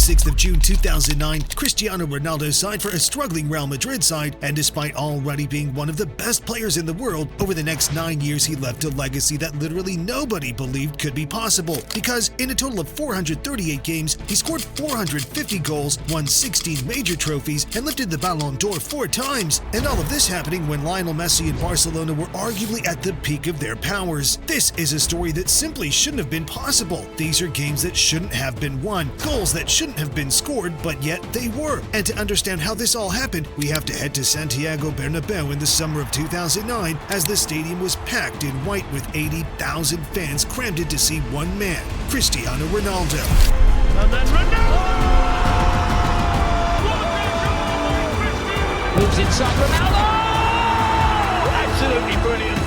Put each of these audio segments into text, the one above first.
26th of June 2009, Cristiano Ronaldo signed for a struggling Real Madrid side, and despite already being one of the best players in the world, over the next 9 years he left a legacy that literally nobody believed could be possible, because in a total of 438 games, he scored 450 goals, won 16 major trophies, and lifted the Balon d'Or 4 times. And all of this happening when Lionel Messi and Barcelona were arguably at the peak of their powers. This is a story that simply shouldn't have been possible. These are games that shouldn't have been won, goals that shouldn't have been scored, but yet they were. And to understand how this all happened, we have to head to Santiago Bernabeu in the summer of 2009, as the stadium was packed in white with 80,000 fans crammed in to see one man, Cristiano Ronaldo. And then Ronaldo! Moves inside Ronaldo! Absolutely brilliant.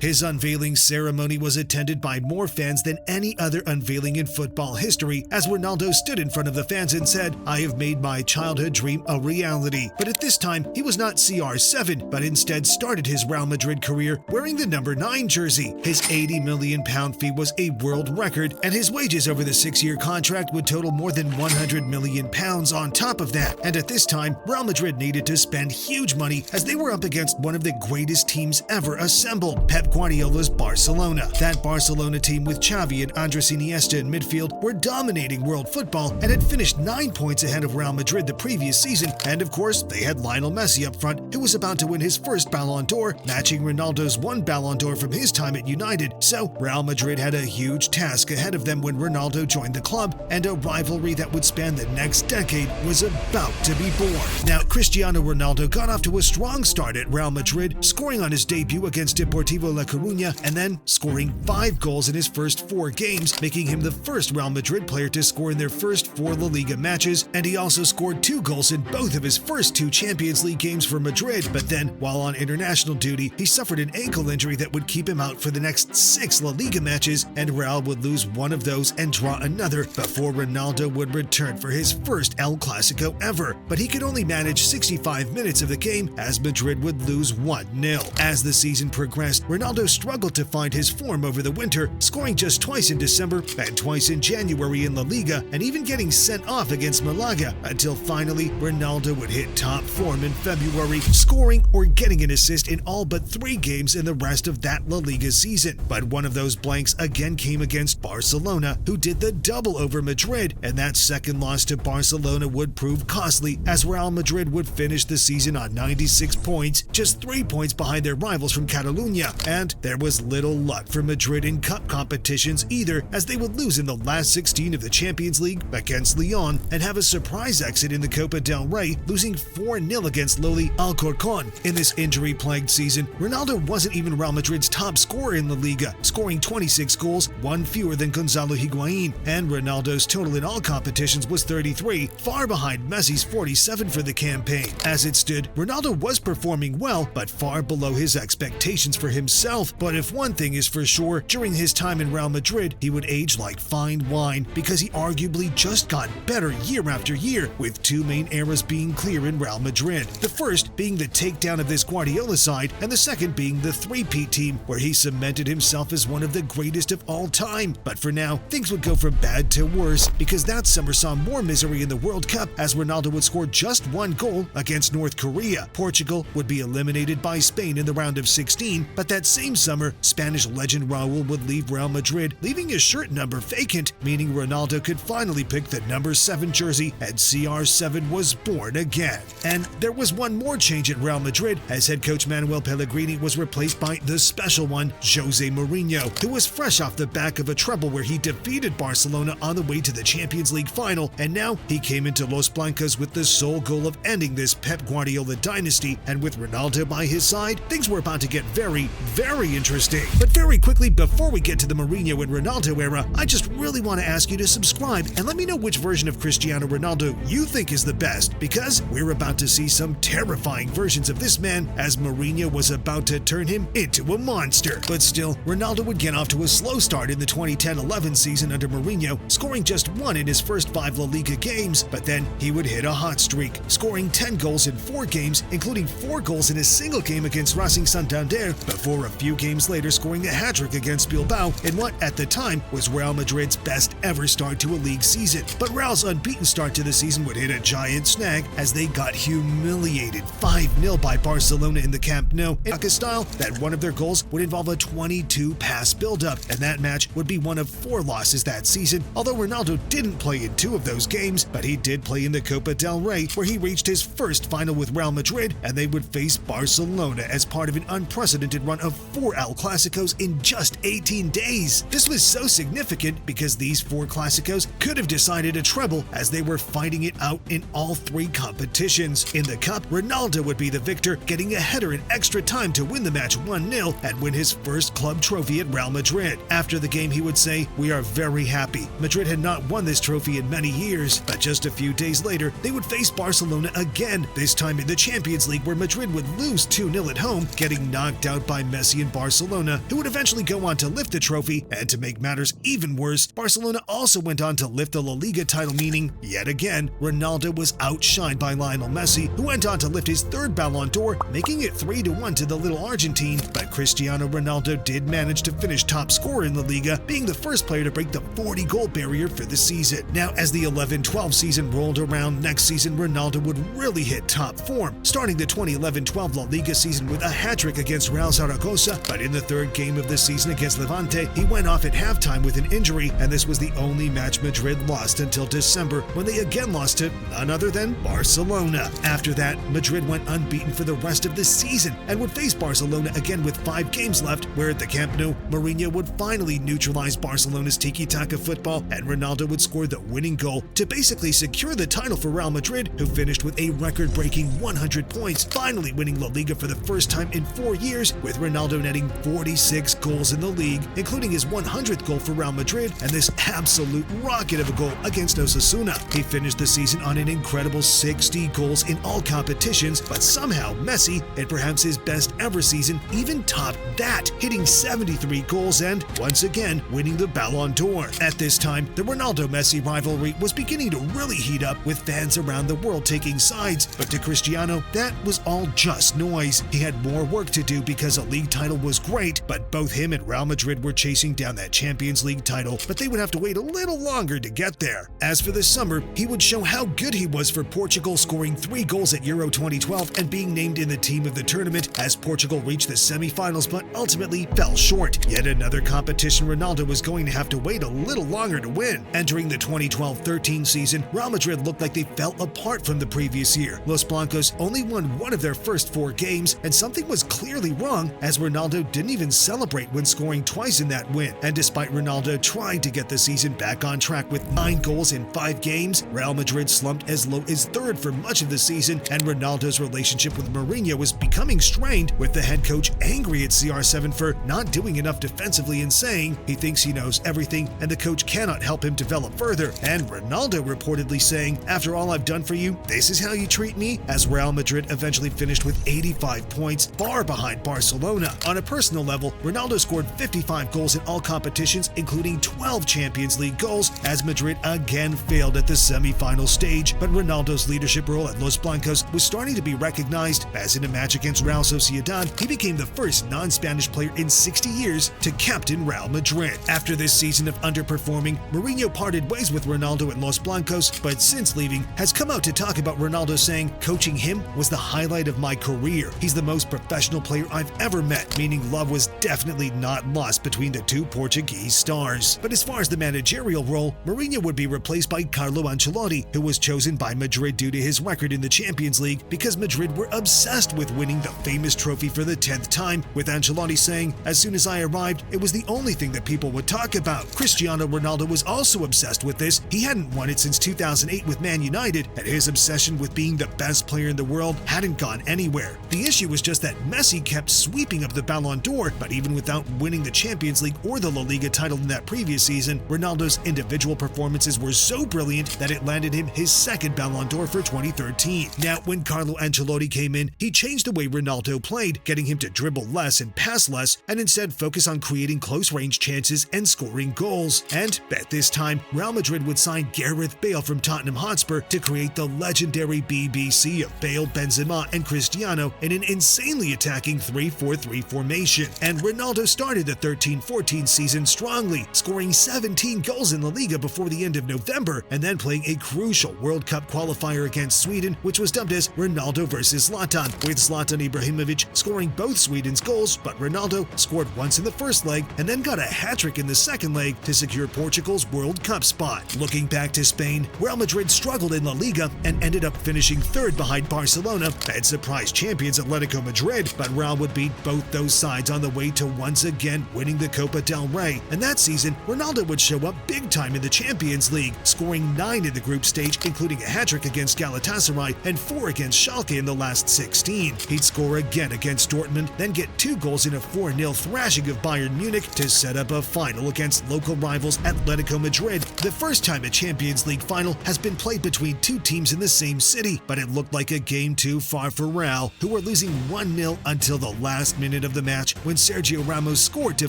His unveiling ceremony was attended by more fans than any other unveiling in football history, as Ronaldo stood in front of the fans and said, "I have made my childhood dream a reality." But at this time, he was not CR7, but instead started his Real Madrid career wearing the number 9 jersey. His £80 million fee was a world record, and his wages over the 6-year contract would total more than £100 million on top of that. And at this time, Real Madrid needed to spend huge money, as they were up against one of the greatest teams ever assembled, Pep Guardiola's Barcelona. That Barcelona team with Xavi and Andres Iniesta in midfield were dominating world football and had finished 9 points ahead of Real Madrid the previous season, and of course they had Lionel Messi up front, who was about to win his first Ballon d'Or, matching Ronaldo's 1 Ballon d'Or from his time at United. So Real Madrid had a huge task ahead of them when Ronaldo joined the club, and a rivalry that would span the next decade was about to be born. Now, Cristiano Ronaldo got off to a strong start at Real Madrid, scoring on his debut against Deportivo La Coruña, and then scoring 5 goals in his first 4 games, making him the first Real Madrid player to score in their first 4 La Liga matches, and he also scored 2 goals in both of his first 2 Champions League games for Madrid. But then, while on international duty, he suffered an ankle injury that would keep him out for the next 6 La Liga matches, and Real would lose one of those and draw another before Ronaldo would return for his first El Clasico ever. But he could only manage 65 minutes of the game, as Madrid would lose 1-0. As the season progressed, Ronaldo struggled to find his form over the winter, scoring just twice in December and twice in January in La Liga, and even getting sent off against Malaga, until finally Ronaldo would hit top form in February, scoring or getting an assist in all but 3 games in the rest of that La Liga season. But one of those blanks again came against Barcelona, who did the double over Madrid, and that second loss to Barcelona would prove costly, as Real Madrid would finish the season on 96 points, just 3 points behind their rivals from Catalunya. And there was little luck for Madrid in cup competitions either, as they would lose in the last 16 of the Champions League against Lyon and have a surprise exit in the Copa del Rey, losing 4-0 against lowly Alcorcon. In this injury-plagued season, Ronaldo wasn't even Real Madrid's top scorer in La Liga, scoring 26 goals, 1 fewer than Gonzalo Higuain, and Ronaldo's total in all competitions was 33, far behind Messi's 47 for the campaign. As it stood, Ronaldo was performing well, but far below his expectations for himself. But if one thing is for sure, during his time in Real Madrid, he would age like fine wine, because he arguably just got better year after year, with 2 main eras being clear in Real Madrid. The first being the takedown of this Guardiola side, and the second being the three-peat team, where he cemented himself as one of the greatest of all time. But for now, things would go from bad to worse, because that summer saw more misery in the World Cup, as Ronaldo would score just 1 goal against North Korea. Portugal would be eliminated by Spain in the round of 16, but that same summer, Spanish legend Raul would leave Real Madrid, leaving his shirt number vacant, meaning Ronaldo could finally pick the number 7 jersey, and CR7 was born again. And there was one more change at Real Madrid, as head coach Manuel Pellegrini was replaced by the special one, Jose Mourinho, who was fresh off the back of a treble where he defeated Barcelona on the way to the Champions League final, and now he came into Los Blancos with the sole goal of ending this Pep Guardiola dynasty. And with Ronaldo by his side, things were about to get very, very interesting. But very quickly, before we get to the Mourinho and Ronaldo era, I just really want to ask you to subscribe and let me know which version of Cristiano Ronaldo you think is the best, because we're about to see some terrifying versions of this man, as Mourinho was about to turn him into a monster. But still, Ronaldo would get off to a slow start in the 2010-11 season under Mourinho, scoring just 1 in his first 5 La Liga games, but then he would hit a hot streak, scoring 10 goals in 4 games, including 4 goals in a single game against Racing Santander, before a few games later scoring a hat-trick against Bilbao in what, at the time, was Real Madrid's best ever start to a league season. But Real's unbeaten start to the season would hit a giant snag as they got humiliated 5-0 by Barcelona in the Camp Nou in a style that one of their goals would involve a 22-pass build-up, and that match would be one of 4 losses that season, although Ronaldo didn't play in 2 of those games, but he did play in the Copa del Rey, where he reached his first final with Real Madrid, and they would face Barcelona as part of an unprecedented run of 4 El Clásicos in just 18 days. This was so significant because these 4 Clásicos could have decided a treble as they were fighting it out in all 3 competitions. In the Cup, Ronaldo would be the victor, getting a header in extra time to win the match 1-0 and win his first club trophy at Real Madrid. After the game, he would say, "We are very happy. Madrid had not won this trophy in many years," but just a few days later, they would face Barcelona again, this time in the Champions League, where Madrid would lose 2-0 at home, getting knocked out by Messi and Barcelona, who would eventually go on to lift the trophy. And to make matters even worse, Barcelona also went on to lift the La Liga title, meaning, yet again, Ronaldo was outshined by Lionel Messi, who went on to lift his 3rd Balon d'Or, making it 3-1 to the little Argentine. But Cristiano Ronaldo did manage to finish top scorer in La Liga, being the first player to break the 40-goal barrier for the season. Now, as the 11-12 season rolled around next season, Ronaldo would really hit top form, starting the 2011-12 La Liga season with a hat-trick against Real Zaragoza, but in the 3rd game of the season against Levante, he went off at halftime with an injury, and this was the only match Madrid lost until December, when they again lost to none other than Barcelona. After that, Madrid went unbeaten for the rest of the season and would face Barcelona again with 5 games left, where at the Camp Nou, Mourinho would finally neutralize Barcelona's tiki-taka football, and Ronaldo would score the winning goal to basically secure the title for Real Madrid, who finished with a record-breaking 100 points, finally winning La Liga for the first time in 4 years, with Ronaldo netting 46 goals in the league, including his 100th goal for Real Madrid and this absolute rocket of a goal against Osasuna. He finished the season on an incredible 60 goals in all competitions, but somehow Messi, in perhaps his best ever season, even topped that, hitting 73 goals and, once again, winning the Balon d'Or. At this time, the Ronaldo-Messi rivalry was beginning to really heat up, with fans around the world taking sides, but to Cristiano, that was all just noise. He had more work to do because a league title was great, but both him and Real Madrid were chasing down that Champions League title, but they would have to wait a little longer to get there. As for the summer, he would show how good he was for Portugal, scoring 3 goals at Euro 2012 and being named in the team of the tournament as Portugal reached the semi-finals but ultimately fell short. Yet another competition Ronaldo was going to have to wait a little longer to win. Entering the 2012-13 season, Real Madrid looked like they fell apart from the previous year. Los Blancos only won 1 of their first 4 games, and something was clearly wrong, as Ronaldo didn't even celebrate when scoring twice in that win. And despite Ronaldo trying to get the season back on track with 9 goals in 5 games, Real Madrid slumped as low as 3rd for much of the season, and Ronaldo's relationship with Mourinho was becoming strained, with the head coach angry at CR7 for not doing enough defensively and saying he thinks he knows everything and the coach cannot help him develop further, and Ronaldo reportedly saying, "After all I've done for you, this is how you treat me?" As Real Madrid eventually finished with 85 points, far behind Barcelona. On a personal level, Ronaldo scored 55 goals in all competitions, including 12 Champions League goals, as Madrid again failed at the semi-final stage, but Ronaldo's leadership role at Los Blancos was starting to be recognized, as in a match against Real Sociedad, he became the first non-Spanish player in 60 years to captain Real Madrid. After this season of underperforming, Mourinho parted ways with Ronaldo at Los Blancos, but since leaving, has come out to talk about Ronaldo, saying, "Coaching him was the highlight of my career. He's the most professional player I've ever met," meaning love was definitely not lost between the 2 Portuguese stars. But as far as the managerial role, Mourinho would be replaced by Carlo Ancelotti, who was chosen by Madrid due to his record in the Champions League, because Madrid were obsessed with winning the famous trophy for the 10th time, with Ancelotti saying, "As soon as I arrived, it was the only thing that people would talk about." Cristiano Ronaldo was also obsessed with this. He hadn't won it since 2008 with Man United, and his obsession with being the best player in the world hadn't gone anywhere. The issue was just that Messi kept sweeping up the Balon d'Or, but even without winning the Champions League or the La Liga title in that previous season, Ronaldo's individual performances were so brilliant that it landed him his 2nd Balon d'Or for 2013. Now, when Carlo Ancelotti came in, he changed the way Ronaldo played, getting him to dribble less and pass less, and instead focus on creating close-range chances and scoring goals. And at this time, Real Madrid would sign Gareth Bale from Tottenham Hotspur to create the legendary BBC of Bale, Benzema, and Cristiano in an insanely attacking 3-4-3 3-4-3 formation. And Ronaldo started the 13-14 season strongly, scoring 17 goals in La Liga before the end of November, and then playing a crucial World Cup qualifier against Sweden, which was dubbed as Ronaldo versus Zlatan, with Zlatan Ibrahimovic scoring both Sweden's goals, but Ronaldo scored once in the first leg and then got a hat-trick in the second leg to secure Portugal's World Cup spot. Looking back to Spain, Real Madrid struggled in La Liga and ended up finishing third behind Barcelona and surprise champions Atletico Madrid, but Real would beat both those sides on the way to once again winning the Copa del Rey, and that season Ronaldo would show up big time in the Champions League, scoring 9 in the group stage, including a hat-trick against Galatasaray and 4 against Schalke in the last 16. He'd score again against Dortmund, then get 2 goals in a 4-0 thrashing of Bayern Munich to set up a final against local rivals Atletico Madrid, the first time a Champions League final has been played between 2 teams in the same city, but it looked like a game too far for Real, who were losing 1-0 until the last minute of the match when Sergio Ramos scored to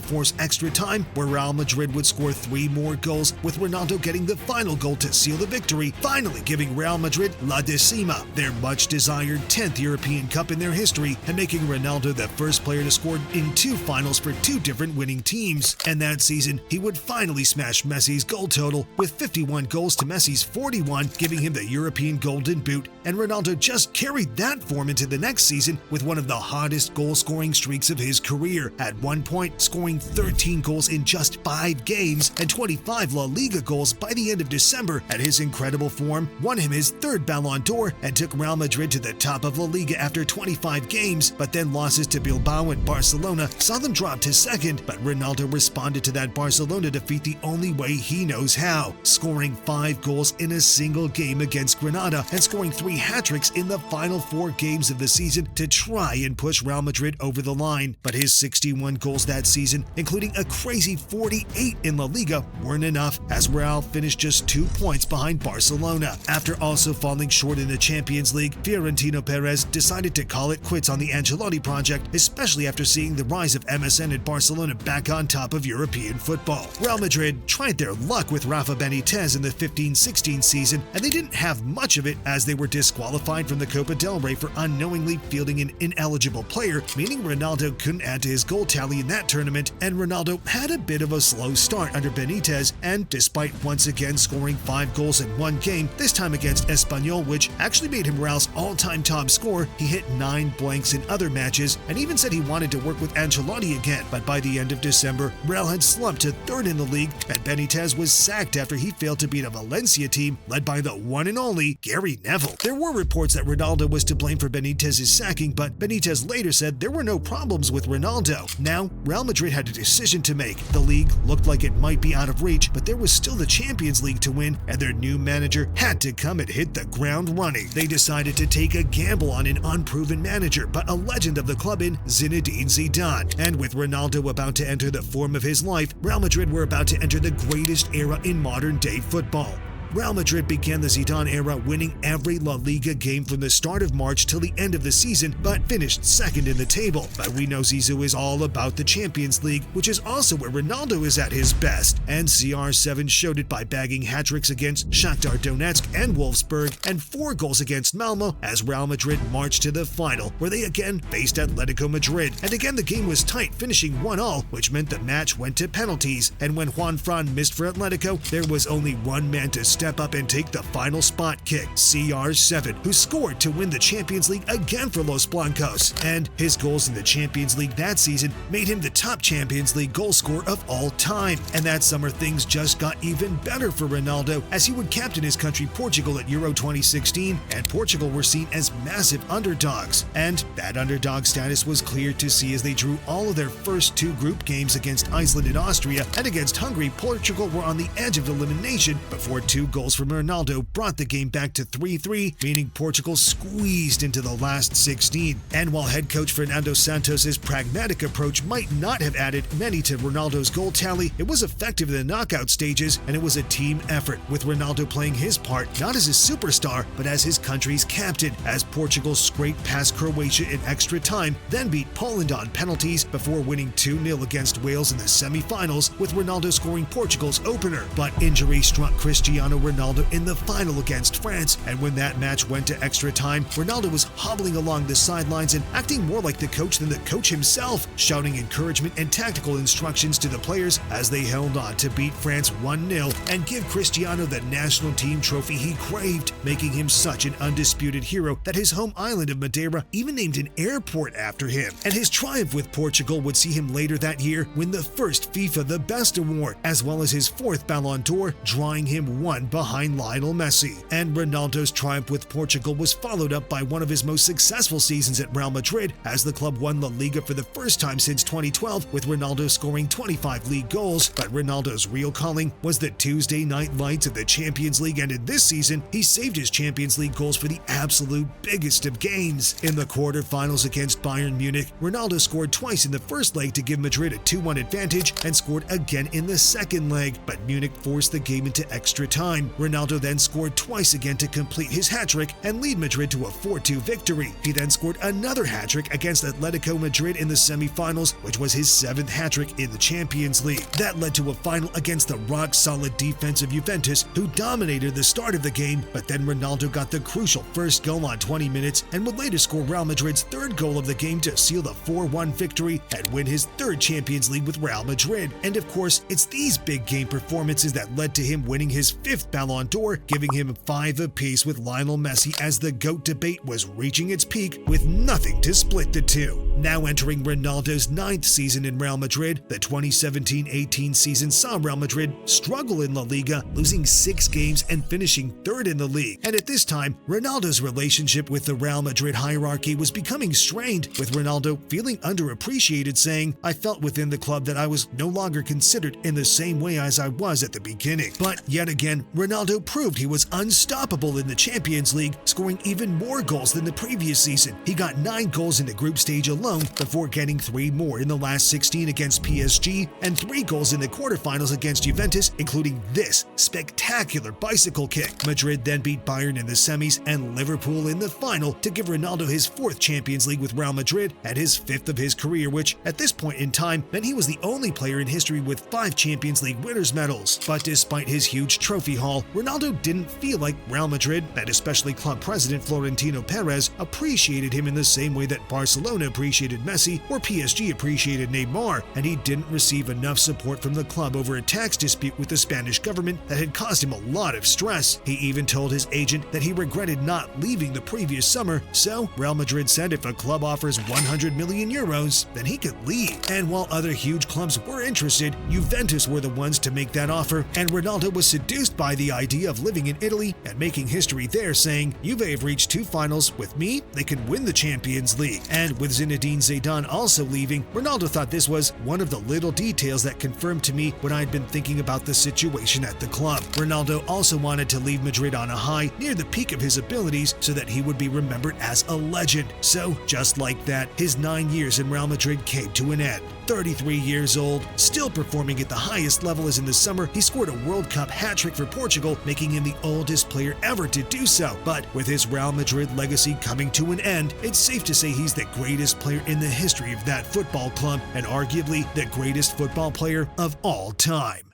force extra time, where Real Madrid would score 3 more goals, with Ronaldo getting the final goal to seal the victory, finally giving Real Madrid La Decima, their much-desired 10th European Cup in their history, and making Ronaldo the first player to score in 2 finals for 2 different winning teams. And that season, he would finally smash Messi's goal total, with 51 goals to Messi's 41, giving him the European Golden Boot, and Ronaldo just carried that form into the next season with one of the hottest goal-scoring streaks of his career, at one point scoring 13 goals in just 5 games and 25 La Liga goals by the end of December. At his incredible form, won him his 3rd Balon d'Or and took Real Madrid to the top of La Liga after 25 games, but then losses to Bilbao and Barcelona saw them drop to 2nd, but Ronaldo responded to that Barcelona defeat the only way he knows how, scoring 5 goals in a single game against Granada and scoring 3 hat-tricks in the final 4 games of the season to try and push Real Madrid over the line. But his 61 goals that season, including a crazy 48 in La Liga, weren't enough, as Real finished just 2 points behind Barcelona. After also falling short in the Champions League, Florentino Perez decided to call it quits on the Ancelotti project, especially after seeing the rise of MSN and Barcelona back on top of European football. Real Madrid tried their luck with Rafa Benitez in the 15-16 season, and they didn't have much of it, as they were disqualified from the Copa del Rey for unknowingly fielding an ineligible player, meaning Ronaldo couldn't add to his goal tally in that tournament, and Ronaldo had a bit of a slow start under Benitez, and despite once again scoring 5 goals in 1 game, this time against Espanyol, which actually made him Real's all-time top scorer, he hit 9 blanks in other matches, and even said he wanted to work with Ancelotti again. But by the end of December, Real had slumped to 3rd in the league, and Benitez was sacked after he failed to beat a Valencia team led by the one and only Gary Neville. There were reports that Ronaldo was to blame for Benitez's sacking, but Benitez later said there were no problems with Ronaldo. Now, Real Madrid had a decision to make. The league looked like it might be out of reach, but there was still the Champions League to win, and their new manager had to come and hit the ground running. They decided to take a gamble on an unproven manager, but a legend of the club in Zinedine Zidane. And with Ronaldo about to enter the form of his life, Real Madrid were about to enter the greatest era in modern-day football. Real Madrid began the Zidane era winning every La Liga game from the start of March till the end of the season, but finished 2nd in the table. But we know Zizou is all about the Champions League, which is also where Ronaldo is at his best, and CR7 showed it by bagging hat-tricks against Shakhtar Donetsk and Wolfsburg, and 4 goals against Malmo as Real Madrid marched to the final, where they again faced Atletico Madrid. And again the game was tight, finishing 1-1, which meant the match went to penalties, and when Juan Fran missed for Atletico, there was only one man to step up and take the final spot kick, CR7, who scored to win the Champions League again for Los Blancos. And his goals in the Champions League that season made him the top Champions League goal scorer of all time. And that summer things just got even better for Ronaldo, as he would captain his country Portugal at Euro 2016, and Portugal were seen as massive underdogs. And that underdog status was clear to see as they drew all of their first 2 group games against Iceland and Austria, and against Hungary, Portugal were on the edge of elimination before 2 goals from Ronaldo brought the game back to 3-3, meaning Portugal squeezed into the last 16. And while head coach Fernando Santos' pragmatic approach might not have added many to Ronaldo's goal tally, it was effective in the knockout stages, and it was a team effort, with Ronaldo playing his part not as a superstar, but as his country's captain, as Portugal scraped past Croatia in extra time, then beat Poland on penalties before winning 2-0 against Wales in the semi-finals, with Ronaldo scoring Portugal's opener. But injury struck Cristiano Ronaldo in the final against France, and when that match went to extra time, Ronaldo was hobbling along the sidelines and acting more like the coach than the coach himself, shouting encouragement and tactical instructions to the players as they held on to beat France 1-0 and give Cristiano the national team trophy he craved, making him such an undisputed hero that his home island of Madeira even named an airport after him. And his triumph with Portugal would see him later that year win the first FIFA The Best award, as well as his fourth Ballon d'Or, drawing him one behind Lionel Messi. And Ronaldo's triumph with Portugal was followed up by one of his most successful seasons at Real Madrid, as the club won La Liga for the first time since 2012, with Ronaldo scoring 25 league goals. But Ronaldo's real calling was the Tuesday night lights of the Champions League, and in this season, he saved his Champions League goals for the absolute biggest of games. In the quarterfinals against Bayern Munich, Ronaldo scored twice in the first leg to give Madrid a 2-1 advantage and scored again in the second leg, but Munich forced the game into extra time. Ronaldo then scored twice again to complete his hat-trick and lead Madrid to a 4-2 victory. He then scored another hat-trick against Atletico Madrid in the semi-finals, which was his 7th hat-trick in the Champions League. That led to a final against the rock-solid defense of Juventus, who dominated the start of the game, but then Ronaldo got the crucial first goal on 20 minutes and would later score Real Madrid's third goal of the game to seal the 4-1 victory and win his third Champions League with Real Madrid. And of course, it's these big game performances that led to him winning his 5th Ballon d'Or, giving him 5 apiece with Lionel Messi, as the GOAT debate was reaching its peak with nothing to split the two. Now entering Ronaldo's 9th season in Real Madrid, the 2017-18 season saw Real Madrid struggle in La Liga, losing 6 games and finishing 3rd in the league. And at this time, Ronaldo's relationship with the Real Madrid hierarchy was becoming strained, with Ronaldo feeling underappreciated, saying, "I felt within the club that I was no longer considered in the same way as I was at the beginning." But yet again, Ronaldo proved he was unstoppable in the Champions League, scoring even more goals than the previous season. He got 9 goals in the group stage alone, before getting 3 more in the last 16 against PSG and 3 goals in the quarterfinals against Juventus, including this spectacular bicycle kick. Madrid then beat Bayern in the semis and Liverpool in the final to give Ronaldo his 4th Champions League with Real Madrid and his 5th of his career, which at this point in time meant he was the only player in history with 5 Champions League winners' medals. But despite his huge trophy haul, Ronaldo didn't feel like Real Madrid, and especially club president Florentino Perez, appreciated him in the same way that Barcelona appreciated Messi or PSG appreciated Neymar, and he didn't receive enough support from the club over a tax dispute with the Spanish government that had caused him a lot of stress. He even told his agent that he regretted not leaving the previous summer, so Real Madrid said if a club offers 100 million euros, then he could leave. And while other huge clubs were interested, Juventus were the ones to make that offer, and Ronaldo was seduced by the idea of living in Italy and making history there, saying, "Juve have reached 2 finals. With me, they can win the Champions League." And with Zinedine Zidane also leaving, Ronaldo thought this was one of the little details that confirmed to me what I'd been thinking about the situation at the club. Ronaldo also wanted to leave Madrid on a high, near the peak of his abilities, so that he would be remembered as a legend. So, just like that, his 9 years in Real Madrid came to an end. 33 years old, still performing at the highest level, as in the summer he scored a World Cup hat-trick for Portugal, making him the oldest player ever to do so. But with his Real Madrid legacy coming to an end, it's safe to say he's the greatest player in the history of that football club, and arguably the greatest football player of all time.